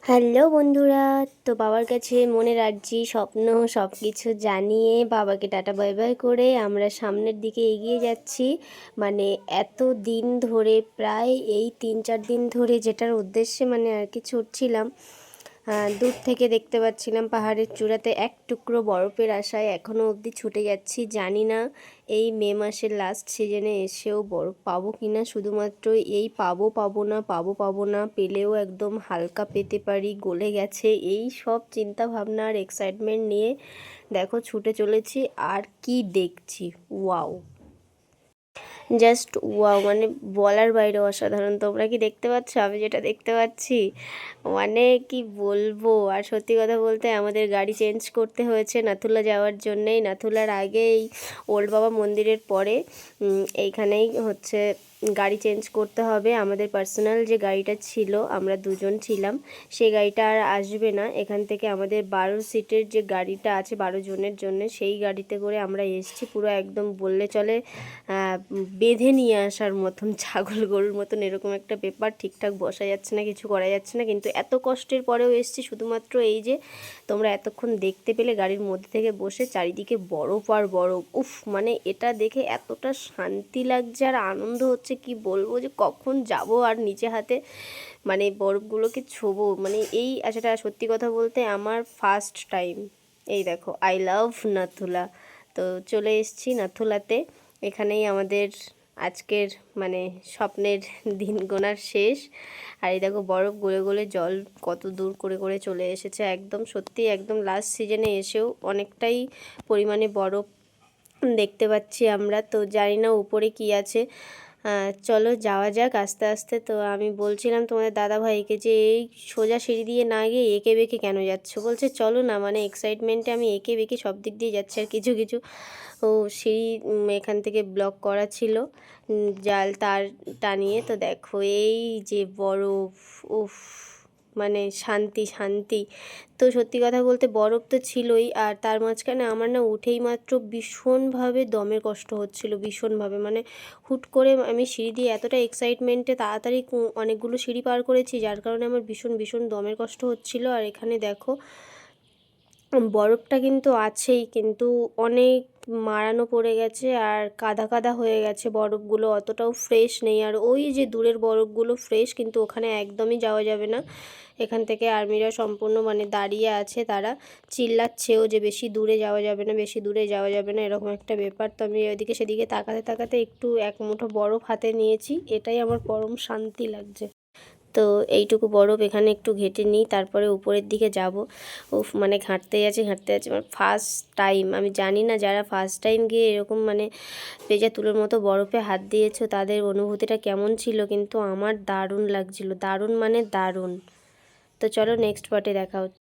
Hello বন্ধুরা, তো বাবার কাছে মনের আর্জি স্বপ্ন সব কিছু জানিয়ে বাবাকে টাটা বাই বাই করে আমরা সামনের দিকে এগিয়ে যাচ্ছি। মানে এত দিন ধরে, প্রায় এই 3-4 দিন ধরে যেটার উদ্দেশ্যে আর কি ছুটছিলাম, দূর থেকে দেখতে পাচ্ছিলাম পাহাড়ের চূড়াতে এক টুকরো বরফের আশায় এখনও অবধি ছুটে যাচ্ছি। জানি না এই মে মাসের লাস্ট সিজনে এসেও বরফ পাবো কি না, শুধুমাত্র এই পাবো না, পেলেও একদম হালকা পেতে পারি, গলে গেছে, এই সব চিন্তা ভাবনা আর এক্সাইটমেন্ট নিয়ে দেখো ছুটে চলেছি। আর কি দেখছি, ওয়াও, জাস্ট ওয়াও, বলার বাইরে অসাধারণ। তোমরা কি দেখতে পাচ্ছ আমি যেটা দেখতে পাচ্ছি? কি বলবো। আর সত্যি কথা বলতে আমাদের গাড়ি চেঞ্জ করতে হয়েছে নাথুলা যাওয়ার জন্যেই। নাথুলার আগেই ওল্ড বাবা মন্দিরের পরে এইখানেই হচ্ছে গাড়ি চেঞ্জ করতে হবে। আমাদের পার্সোনাল যে গাড়িটা ছিল, আমরা দুজন ছিলাম, সেই গাড়িটা আর আসবে না। এখান থেকে আমাদের 12 সিটের যে গাড়িটা আছে 12 জনের জন্য, সেই গাড়িতে করে আমরা এসেছি। পুরো একদম বললে চলে বেঁধে নিয়ে আসার মতন, ছাগল গরুর মতন এরকম একটা ব্যাপার। ঠিকঠাক বসা যাচ্ছে না, কিছু করা যাচ্ছে না, কিন্তু এত কষ্টের পরেও এসেছি শুধুমাত্র এই যে তোমরা এতক্ষণ দেখতে পেলে গাড়ির মধ্যে থেকে বসে চারিদিকে বরফ আর বরফ। উফ, এটা দেখে এতটা শান্তি লাগছে আর আনন্দ হচ্ছে, কি বলবো, যে কখন যাব আর নিচে হাতে বরফগুলোকে ছোবো। এই আশাটা, সত্যি কথা বলতে আমার ফার্স্ট টাইম। এই দেখো, আই লাভ নাথুলা। তো চলে এসেছি নাথুলাতে। এখানেই আমাদের আজকের স্বপ্নের দিন গোনার শেষ। আর এই দেখো বরফ গলে গলে জল কত দূর করে করে চলে এসেছে। একদম সত্যি, একদম লাস্ট সিজনে এসেও অনেকটাই পরিমাণে বরফ দেখতে পাচ্ছি আমরা। তো জানি না উপরে কি আছে, চলো যাওয়া যাক আস্তে আস্তে। তো আমি বলছিলাম তোমাদের দাদা ভাইকে যে এই সোজা সিঁড়ি দিয়ে না গিয়ে এঁকে বেঁকে কেন যাচ্ছ? বলছে চলো না, এক্সাইটমেন্টে আমি এঁকে বেঁকে সব দিক দিয়ে যাচ্ছি। আর কিছু কিছু সিঁড়ি এখান থেকে ব্লক করা ছিল জাল তার টানিয়ে। তো দেখো এই যে বরফ, উফ, শান্তি শান্তি। তো সত্যি কথা বলতে বরফ তো ছিলই, আর তার মাঝখানে আমার না উঠেই মাত্র ভীষণভাবে দমের কষ্ট হচ্ছিল, ভীষণভাবে। হুট করে আমি সিঁড়ি দিয়ে এতটা এক্সাইটমেন্টে তাড়াতাড়ি অনেকগুলো সিঁড়ি পার করেছি, যার কারণে আমার ভীষণ ভীষণ দমের কষ্ট হচ্ছিল। আর এখানে দেখো বরফটা কিন্তু আছেই, কিন্তু অনেক মাড়ানো পড়ে গেছে আর কাদা কাদা হয়ে গেছে বরফগুলো, অতটাও ফ্রেশ নেই। আর ওই যে দূরের বরফগুলো ফ্রেশ, কিন্তু ওখানে একদমই যাওয়া যাবে না। এখান থেকে আর্মিরা সম্পূর্ণ দাঁড়িয়ে আছে, তারা চিল্লাচ্ছেও যে বেশি দূরে যাওয়া যাবে না, বেশি দূরে যাওয়া যাবে না, এরকম একটা ব্যাপার। তো আমি ওইদিকে সেদিকে তাকাতে তাকাতে একটু এক মুঠো বরফ হাতে নিয়েছি, এটাই আমার পরম শান্তি লাগছে। তো এইটুকু বরফ এখানে একটু ঘেঁটে নিই, তারপরে উপরের দিকে যাব। উফ, ঘাঁটতে যাচ্ছি ফার্স্ট টাইম। আমি জানি না যারা ফার্স্ট টাইম গিয়ে এরকম পেঁজা তুলোর মতো বরফে হাত দিয়েছো তাদের অনুভূতিটা কেমন ছিল, কিন্তু আমার দারুণ লাগছিল, দারুণ দারুণ। তো চলো নেক্সট পার্টে দেখা হচ্ছে।